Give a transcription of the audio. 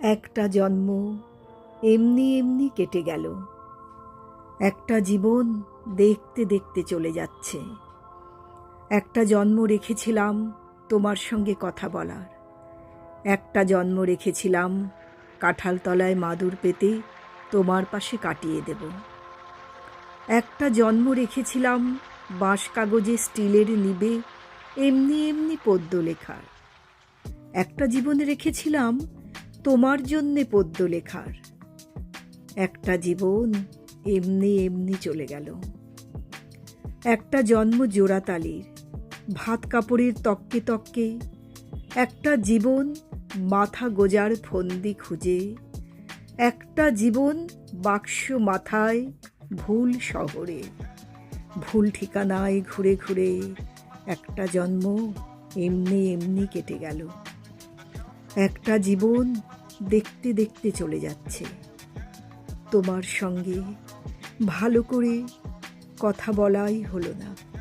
একটা জন্ম এমনি এমনি কেটে গেল। একটা জীবন দেখতে দেখতে চলে যাচ্ছে। একটা জন্ম রেখেছিলাম তোমার সঙ্গে কথা বলার। একটা জন্ম রেখেছিলাম কাঁঠালতলায় মাদুর পেতে তোমার পাশে কাটিয়ে দেব। একটা জন্ম রেখেছিলাম বাঁশ কাগজে স্টিলের নিবে এমনি এমনি পদ্য লেখার। একটা জীবন রেখেছিলাম তোমার জন্যে পদ্য লেখার। একটা জীবন এমনি এমনি চলে গেল। একটা জন্ম জোড়াতালির ভাত কাপড়ের তককে তককে। একটা জীবন মাথা গোজার ফন্দি খুঁজে। একটা জীবন বাক্স মাথায় ভুল শহরে, ভুল ঠিকানায় ঘুরে ঘুরে। একটা জন্ম এমনি এমনি কেটে গেল। একটা জীবন দেখতে দেখতে চলে যাচ্ছে। তোমার সঙ্গে ভালো করে কথা বলাই হলো না।